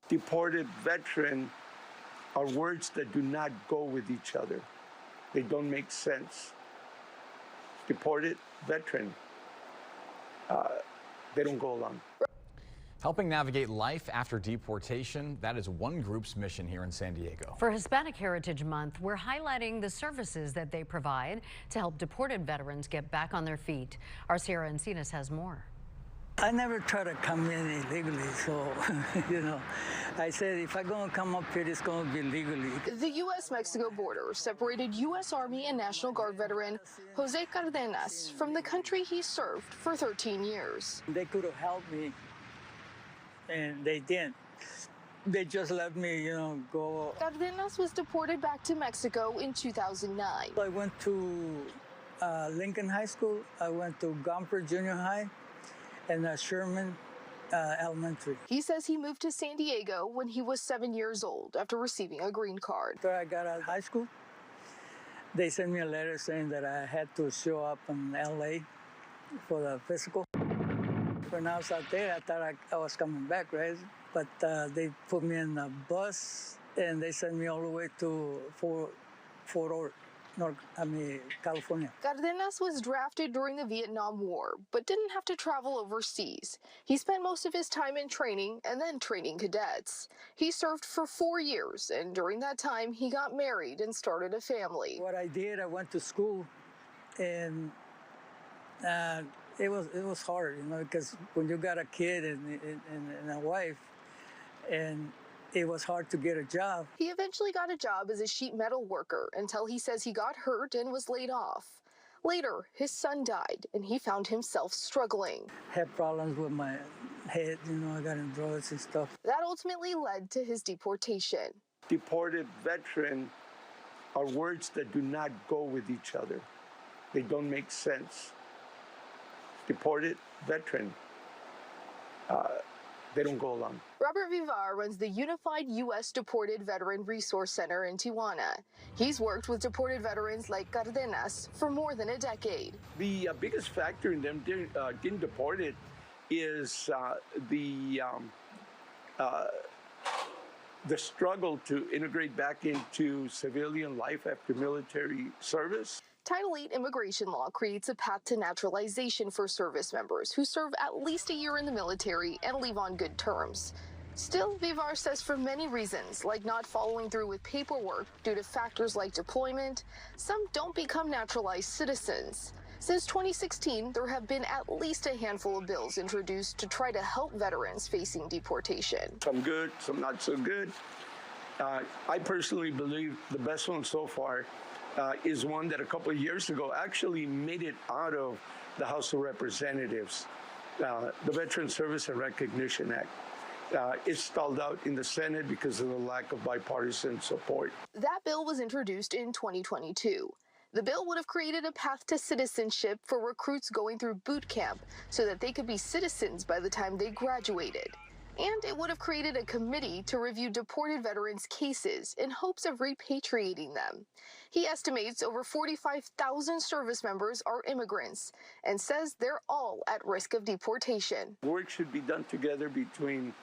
Deported, veteran are words that do not go with each other. They don't make sense. Deported, veteran, they don't go along. Helping navigate life after deportation, that is one group's mission here in San Diego. For Hispanic Heritage Month, we're highlighting the services that they provide to help deported veterans get back on their feet. Our Sierra Encinas has more. I never try to come in illegally, so, I said if I'm going to come up here, it's going to be legally. The U.S.-Mexico border separated U.S. Army and National Guard veteran Jose Cardenas from the country he served for 13 years. They could have helped me, and they didn't. They just let me, go. Cardenas was deported back to Mexico in 2009. I went to Lincoln High School. I went to Gomper Junior High and Sherman Elementary. He says he moved to San Diego when he was 7 years old after receiving a green card. After I got out of high school, they sent me a letter saying that I had to show up in LA for the physical. When I was out there, I thought I was coming back, right? But they put me in a bus and they sent me all the way to Fort Ord, California. Cardenas was drafted during the Vietnam War, but didn't have to travel overseas. He spent most of his time in training and then training cadets. He served for 4 years, and during that time, he got married and started a family. What I did, I went to school, and it was hard, because when you got a kid and a wife, and it was hard to get a job. He eventually got a job as a sheet metal worker until he says he got hurt and was laid off. Later, his son died, and he found himself struggling. Had problems with my head, I got in drugs and stuff. That ultimately led to his deportation. Deported, veteran are words that do not go with each other. They don't make sense. Deported, veteran, they don't go along. Robert Vivar runs the Unified U.S. Deported Veteran Resource Center in Tijuana. He's worked with deported veterans like Cardenas for more than a decade. The biggest factor in them getting deported is the struggle to integrate back into civilian life after military service. Title VIII immigration law creates a path to naturalization for service members who serve at least a year in the military and leave on good terms. Still, Vivar says for many reasons, like not following through with paperwork due to factors like deployment, some don't become naturalized citizens. Since 2016, there have been at least a handful of bills introduced to try to help veterans facing deportation. Some good, some not so good. I personally believe the best one so far is one that a couple of years ago actually made it out of the House of Representatives, the Veteran Service and Recognition Act. It stalled out in the Senate because of the lack of bipartisan support. That bill was introduced in 2022. The bill would have created a path to citizenship for recruits going through boot camp so that they could be citizens by the time they graduated. And it would have created a committee to review deported veterans' cases in hopes of repatriating them. He estimates over 45,000 service members are immigrants and says they're all at risk of deportation. Work should be done together between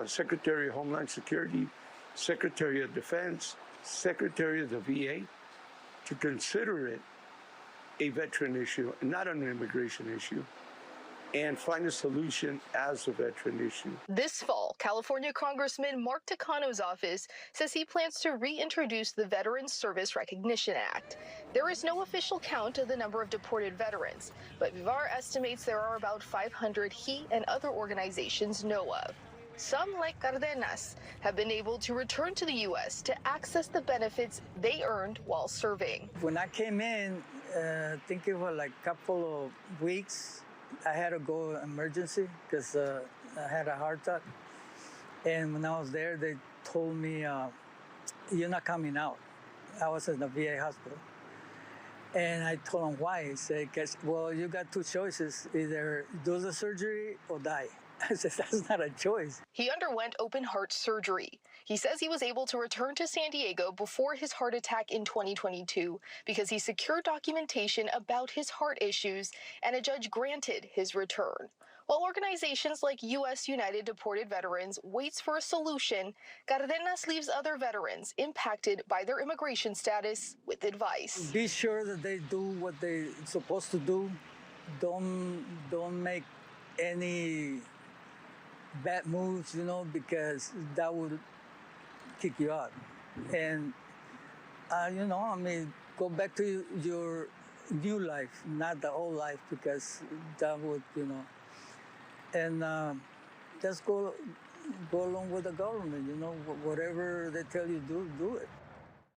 Secretary of Homeland Security, Secretary of Defense, Secretary of the VA, to consider it a veteran issue, not an immigration issue, and find a solution as a veteran issue. This fall, California Congressman Mark Takano's office says he plans to reintroduce the Veterans Service Recognition Act. There is no official count of the number of deported veterans, but Vivar estimates there are about 500 he and other organizations know of. Some, like Cardenas, have been able to return to the U.S. to access the benefits they earned while serving. When I came in, I think it was like a couple of weeks, I had to go emergency because I had a heart attack. And when I was there, they told me, you're not coming out. I was in the VA hospital. And I told them why. He said, well, you got two choices, either do the surgery or die. I said, that's not a choice. He underwent open heart surgery. He says he was able to return to San Diego before his heart attack in 2022 because he secured documentation about his heart issues and a judge granted his return. While organizations like U.S. United Deported Veterans waits for a solution, Cardenas leaves other veterans impacted by their immigration status with advice. Be sure that they do what they're supposed to do. Don't make any bad moves, because that would kick you out. And, go back to your new life, not the old life, because that would, and just go along with the government, whatever they tell you to do it.